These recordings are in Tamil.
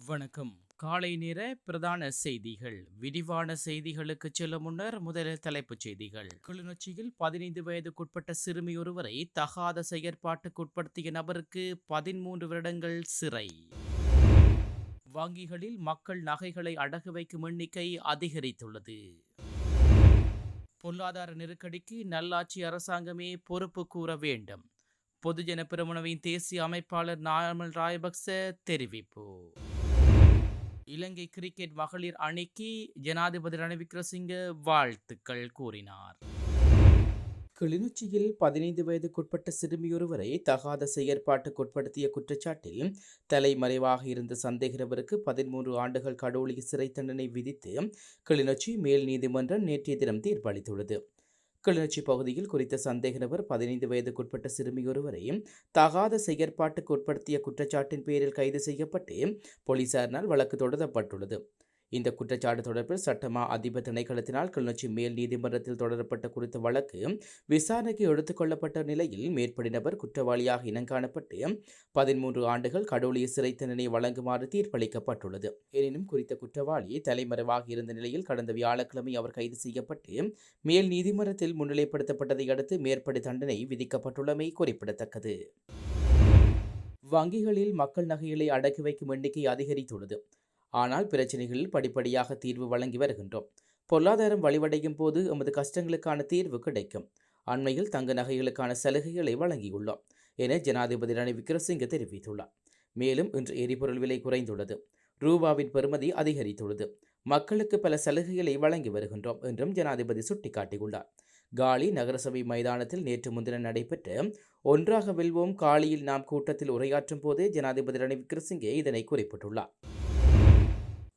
வணக்கம். காலை நேர பிரதான செய்திகள். விரிவான செய்திகளுக்கு செல்லும் முன்னர் முதலில் தலைப்புச் செய்திகள். கிளிநொச்சியில் 15 வயதுக்குட்பட்ட சிறுமி ஒருவரை தகாத செயற்பாட்டுக்குட்படுத்திய நபருக்கு 13 வருடங்கள் சிறை. வங்கிகளில் மக்கள் நகைகளை அடகு வைக்கும் எண்ணிக்கை அதிகரித்துள்ளது. பொருளாதார நெருக்கடிக்கு நல்லாட்சி அரசாங்கமே பொறுப்பு கூற வேண்டும். பொதுஜன பெரமுனவின் தேசிய அமைப்பாளர் நாமல் ராயபக்ச தெரிவிப்பு. இலங்கை கிரிக்கெட் மகளிர் அணிக்கு ஜனாதிபதி ரணில் விக்ரமசிங்க வாழ்த்துக்கள் கூறினார். கிளிநொச்சியில் 15 வயதுக்குட்பட்ட சிறுமியொருவரை தகாத செயற்பாட்டுக்குட்படுத்திய குற்றச்சாட்டில் தலைமறைவாக இருந்த சந்தேக நபருக்கு 13 ஆண்டுகள் கடூழிய சிறை தண்டனை விதித்து கிளிநொச்சி மேல் நீதிமன்றம் நேற்றைய தினம் தீர்ப்பளித்துள்ளது. கிளிநொச்சி பகுதியில் குறித்த சந்தேக நபர் 15 வயதுக்குட்பட்ட சிறுமியொருவரை தகாத செயற்பாட்டுக்கு உட்படுத்திய குற்றச்சாட்டின் பேரில் கைது செய்யப்பட்டு போலீசாரினால் வழக்கு தொடரப்பட்டுள்ளது. இந்த குற்றச்சாட்டு தொடர்பில் சட்டமா அதிபர் திணைக்களத்தினால் கிளிநொச்சி மேல் நீதிமன்றத்தில் தொடரப்பட்ட குறித்த வழக்கு விசாரணைக்கு எடுத்துக் கொள்ளப்பட்ட நிலையில் மேற்படி நபர் குற்றவாளியாக இனங்காணப்பட்டு 13 ஆண்டுகள் கடூழிய சிறை தண்டனை வழங்குமாறு தீர்ப்பளிக்கப்பட்டுள்ளது. எனினும் குறித்த குற்றவாளி தலைமறைவாக இருந்த நிலையில் கடந்த வியாழக்கிழமை அவர் கைது செய்யப்பட்டு மேல் நீதிமன்றத்தில் முன்னிலைப்படுத்தப்பட்டதை அடுத்து மேற்படி தண்டனை விதிக்கப்பட்டுள்ளமை குறிப்பிடத்தக்கது. வங்கிகளில் மக்கள் நகைகளை அடக்கி வைக்கும் எண்ணிக்கை அதிகரித்துள்ளது. ஆனால் பிரச்சினைகளில் படிப்படியாக தீர்வு வழங்கி வருகின்றோம். பொருளாதாரம் வலிவடையும் போது எமது கஷ்டங்களுக்கான தீர்வு கிடைக்கும். அண்மையில் தங்க நகைகளுக்கான சலுகைகளை வழங்கியுள்ளோம் என ஜனாதிபதி ரணில் விக்ரமசிங்க தெரிவித்துள்ளார். மேலும் இன்று எரிபொருள் விலை குறைந்துள்ளது. ரூபாவின் பெறுமதி அதிகரித்துள்ளது. மக்களுக்கு பல சலுகைகளை வழங்கி வருகின்றோம் என்றும் ஜனாதிபதி சுட்டிக்காட்டியுள்ளார். காலி நகரசபை மைதானத்தில் நேற்று முன்தினம் நடைபெற்ற ஒன்றாக வெல்வோம் காலியில் நாம் கூட்டத்தில் உரையாற்றும் போதே ஜனாதிபதி ரணில் விக்ரமசிங்கே இதனை குறிப்பிட்டுள்ளார்.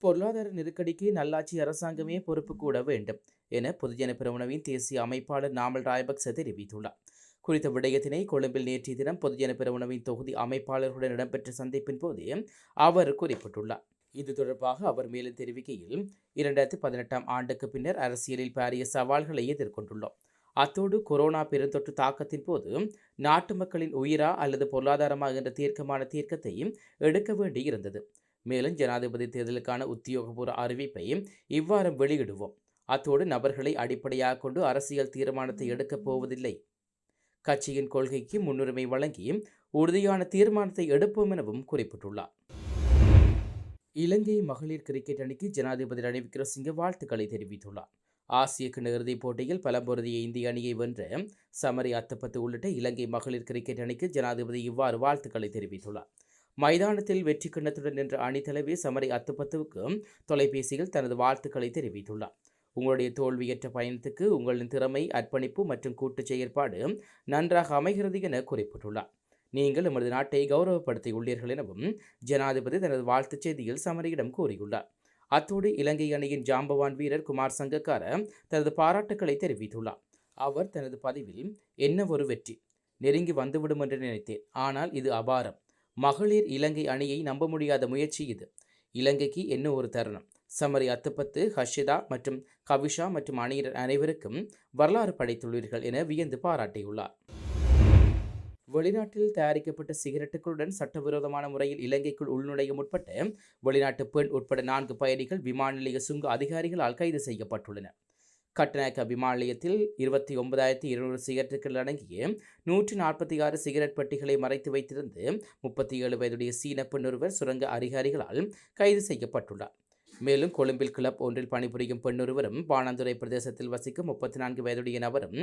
பொருளாதார நெருக்கடிக்கு நல்லாட்சி அரசாங்கமே பொறுப்பு கூட வேண்டும் என பொதுஜன பெரமுனவின் தேசிய அமைப்பாளர் நாமல் ராயபக்ச தெரிவித்துள்ளார். குறித்த விடயத்தினை கொழும்பில் நேற்றைய தினம் பொதுஜன பெரமுனவின் தொகுதி அமைப்பாளர்களுடன் இடம்பெற்ற சந்திப்பின் போது அவர் குறிப்பிட்டுள்ளார். இது தொடர்பாக அவர் மேலும் தெரிவிக்கையில் 2018 ஆண்டுக்கு பின்னர் அரசியலில் பாரிய சவால்களை எதிர்கொண்டுள்ளோம். அத்தோடு கொரோனா பெருந்தொற்று தாக்கத்தின் போது நாட்டு மக்களின் உயிரா அல்லது பொருளாதாரமாக என்ற தீர்க்கமான தீர்க்கத்தை எடுக்க வேண்டி இருந்தது. மேலும் ஜனாதிபதி தேர்தலுக்கான உத்தியோகபூர்வ அறிவிப்பை இவ்வாறு வெளியிடுவோம். அத்தோடு நபர்களை அடிப்படையாக கொண்டு அரசியல் தீர்மானத்தை எடுக்கப் போவதில்லை. கட்சியின் கொள்கைக்கு முன்னுரிமை வழங்கி உறுதியான தீர்மானத்தை எடுப்போம் எனவும் குறிப்பிட்டுள்ளார். இலங்கை மகளிர் கிரிக்கெட் அணிக்கு ஜனாதிபதி ரணில் விக்ரமசிங்க வாழ்த்துக்களை தெரிவித்துள்ளார். ஆசிய கிண்ண இறுதிப் போட்டியில் பலம்பொருதிய இந்திய அணியை வென்ற சமரி அத்தப்பத்து உள்ளிட்ட இலங்கை மகளிர் கிரிக்கெட் அணிக்கு ஜனாதிபதி இவ்வாறு வாழ்த்துக்களை தெரிவித்துள்ளார். மைதானத்தில் வெற்றி கிண்ணத்துடன் நின்ற அணித்தலைவி சமரி அத்துப்பத்துவுக்கு தொலைபேசியில் தனது வாழ்த்துக்களை தெரிவித்துள்ளார். உங்களுடைய தோல்வியற்ற பயணத்துக்கு உங்களின் திறமை, அர்ப்பணிப்பு மற்றும் கூட்டு செயற்பாடு நன்றாக அமைகிறது என குறிப்பிட்டுள்ளார். நீங்கள் எமது நாட்டை கௌரவப்படுத்தியுள்ளீர்கள் எனவும் ஜனாதிபதி தனது வாழ்த்துச் செய்தியில் சமரியிடம் கூறியுள்ளார். அத்தோடு இலங்கை அணியின் ஜாம்பவான் வீரர் குமார் சங்கக்கார தனது பாராட்டுக்களை தெரிவித்துள்ளார். அவர் தனது பதிவில், என்ன ஒரு வெற்றி, நெருங்கி வந்துவிடும் என்று நினைத்தேன், ஆனால் இது அபாரம். மகளிர் இலங்கை அணியை நம்ப முடியாத முயற்சி இது. இலங்கைக்கு என்ன ஒரு தருணம். சமரி அத்துப்பத்து, ஹர்ஷிதா மற்றும் கவிஷா மற்றும் அணியினர் அனைவருக்கும் வரலாறு படைத்துள்ளீர்கள் என வியந்து பாராட்டியுள்ளார். வெளிநாட்டில் தயாரிக்கப்பட்ட சிகரெட்டுகளுடன் சட்டவிரோதமான முறையில் இலங்கைக்குள் உள்நுழைய முற்பட்ட வெளிநாட்டு பெண் உட்பட 4 பயணிகள் விமான நிலைய சுங்க அதிகாரிகளால் கைது செய்யப்பட்டுள்ளனர். கட்டநாயக்க விமான நிலையத்தில் 29,200 சிகரெட்டுகள் அடங்கிய 146 சிகரெட் பெட்டிகளை மறைத்து வைத்திருந்து 37 வயதுடைய சீன பெண் ஒருவர் சுரங்க அதிகாரிகளால் கைது செய்யப்பட்டுள்ளார். மேலும் கொழும்பில் கிளப் ஒன்றில் பணிபுரியும் பெண்ணொருவரும், பாணந்துறை பிரதேசத்தில் வசிக்கும் 34 வயதுடைய நபரும்,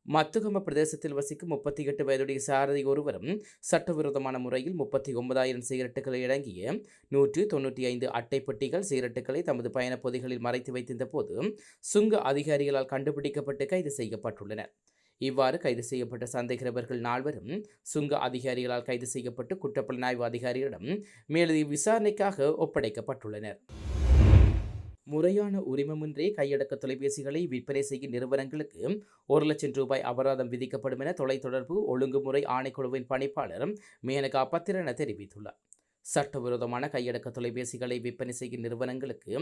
மத்துகம பிரதேசத்தில் வசிக்கும் 38 வயதுடைய சாரதி ஒருவரும் சட்டவிரோதமான முறையில் 39,000 சிகரெட்டுகளை அடங்கிய 195 அட்டை பெட்டிகள் சிகரெட்டுகளை தமது பயண பொதிகளில் மறைத்து வைத்திருந்த போது சுங்க அதிகாரிகளால் கண்டுபிடிக்கப்பட்டு கைது செய்யப்பட்டுள்ளனர். இவ்வாறு கைது செய்யப்பட்ட சந்தேக நபர்கள் 4 சுங்க அதிகாரிகளால் கைது செய்யப்பட்டு குற்றப்புலனாய்வு அதிகாரிகளிடம் மேலதிக விசாரணைக்காக ஒப்படைக்கப்பட்டுள்ளனர். முறையான உரிமமின்றி கையடக்க தொலைபேசிகளை விற்பனை செய்யும் நிறுவனங்களுக்கு 1 லட்சம் ரூபாய் அபராதம் விதிக்கப்படும் என தொலைத்தொடர்பு ஒழுங்குமுறை ஆணைக்குழுவின் பணிப்பாளர் மேனகா பத்திரன தெரிவித்துள்ளார். சட்டவிரோதமான கையடக்க தொலைபேசிகளை விற்பனை செய்யும் நிறுவனங்களுக்கு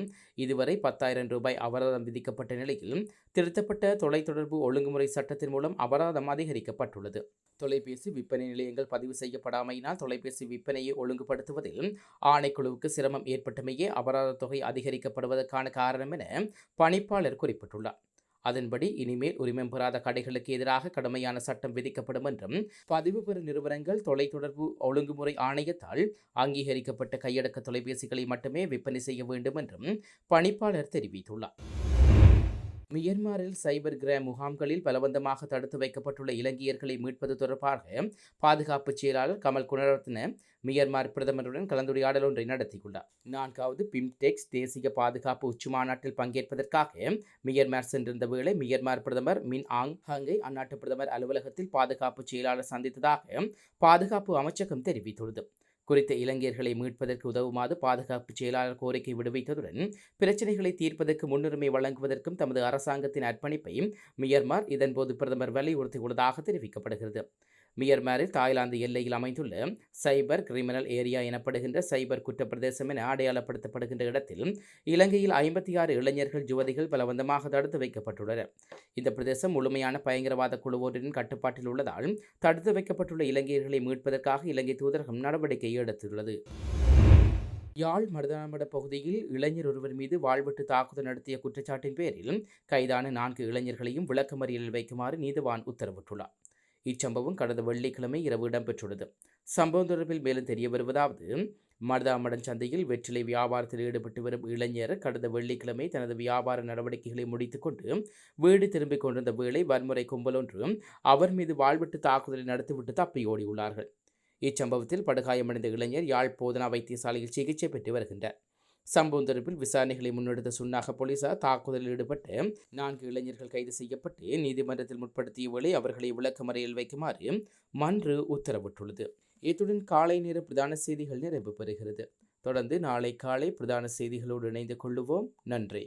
இதுவரை 10,000 ரூபாய் அபராதம் விதிக்கப்பட்ட நிலையில் திருத்தப்பட்ட தொலைத்தொடர்பு ஒழுங்குமுறை சட்டத்தின் மூலம் அபராதம் அதிகரிக்கப்பட்டுள்ளது. தொலைபேசி விற்பனை நிலையங்கள் பதிவு செய்யப்படாமையினால் தொலைபேசி விற்பனையை ஒழுங்குபடுத்துவதில் ஆணைக்குழுவுக்கு சிரமம் ஏற்பட்டமையே அபராத தொகை அதிகரிக்கப்படுவதற்கான காரணம் என பணிப்பாளர் குறிப்பிட்டுள்ளார். அதன்படி இனிமேல் உரிமம் பெறாத கடைகளுக்கு எதிராக கடுமையான சட்டம் விதிக்கப்படும் என்றும் பதிவு பெறும் நிறுவனங்கள் தொலைத்தொடர்பு ஒழுங்குமுறை ஆணையத்தால் அங்கீகரிக்கப்பட்ட கையடக்க தொலைபேசிகளை மட்டுமே விற்பனை செய்ய வேண்டும் என்றும் பணிப்பாளர் தெரிவித்துள்ளார். மியன்மாரில் சைபர் கிரைம் முகாம்களில் பலவந்தமாக தடுத்து வைக்கப்பட்டுள்ள இலங்கையர்களை மீட்பது தொடர்பாக பாதுகாப்பு செயலாளர் கமல் குணரத்ன மியன்மார் பிரதமருடன் கலந்துரையாடல் ஒன்றை நடத்தியுள்ளார். 4வது பிம்டெக்ஸ் தேசிய பாதுகாப்பு உச்சிமாநாட்டில் பங்கேற்பதற்காக மியன்மார் சென்றிருந்த வேளை மியன்மார் பிரதமர் மின் ஆங் ஹங்கை அந்நாட்டு பிரதமர் அலுவலகத்தில் பாதுகாப்பு செயலாளர் சந்தித்ததாக பாதுகாப்பு அமைச்சகம் தெரிவித்துள்ளது. குறித்த இலங்கையர்களை மீட்பதற்கு உதவுமாறு பாதுகாப்பு செயலாளர் கோரிக்கை விடுவித்ததுடன் பிரச்சினைகளை தீர்ப்பதற்கு முன்னுரிமை வழங்குவதற்கும் தமது அரசாங்கத்தின் அர்ப்பணிப்பை மியன்மார் இதன்போது பிரதமர் வலியுறுத்தியுள்ளதாக தெரிவிக்கப்படுகிறது. மியன்மாரில் தாய்லாந்து எல்லையில் அமைந்துள்ள சைபர் கிரிமினல் ஏரியா எனப்படுகின்ற சைபர் குற்ற பிரதேசம் என அடையாளப்படுத்தப்படுகின்ற இடத்தில் இலங்கையில் 56 இளைஞர்கள் யுவதிகள் பலவந்தமாக தடுத்து வைக்கப்பட்டுள்ளனர். இந்த பிரதேசம் முழுமையான பயங்கரவாத குழு ஒன்றின் கட்டுப்பாட்டில் உள்ளதால் தடுத்து வைக்கப்பட்டுள்ள இலங்கையர்களை மீட்பதற்காக இலங்கை தூதரகம் நடவடிக்கை எடுத்துள்ளது. யாழ் மருதானமட பகுதியில் இளைஞர் ஒருவர் மீது வாழ்வெட்டு தாக்குதல் நடத்திய குற்றச்சாட்டின் பேரில் கைதான 4 இளைஞர்களையும் விளக்கமறியலில் வைக்குமாறு நீதிவான் உத்தரவிட்டுள்ளார். இச்சம்பவம் கடந்த வெள்ளிக்கிழமை இரவு இடம்பெற்றுள்ளது. சம்பவம் தொடர்பில் மேலும் தெரிய வருவதாவது, மருதாமடம் சந்தையில் வெற்றிலை வியாபாரத்தில் ஈடுபட்டு வரும் இளைஞர் கடந்த வெள்ளிக்கிழமை தனது வியாபார நடவடிக்கைகளை முடித்துக்கொண்டு வீடு திரும்பிக் கொண்டிருந்த வேளை வன்முறை கும்பல் ஒன்று அவர் மீது வாழ்வெட்டு தாக்குதலை நடத்திவிட்டு தப்பியோடியுள்ளார்கள். இச்சம்பவத்தில் படுகாயமடைந்த இளைஞர் யாழ் போதனா வைத்தியசாலையில் சிகிச்சை பெற்று வருகின்றார். சம்பவம் தொடர்பில் விசாரணைகளை முன்னெடுத்த சுன்னாக போலீசார் தாக்குதலில் ஈடுபட்ட 4 இளைஞர்கள் கைது செய்யப்பட்டு நீதிமன்றத்தில் முற்படுத்திய வேளை அவர்களை விளக்கமறியலில் வைக்குமாறு மன்று உத்தரவிட்டுள்ளது. இத்துடன் காலை நேர பிரதான செய்திகள் நிறைவு பெறுகிறது. தொடர்ந்து நாளை காலை பிரதான செய்திகளோடு இணைந்து கொள்ளுவோம். நன்றி.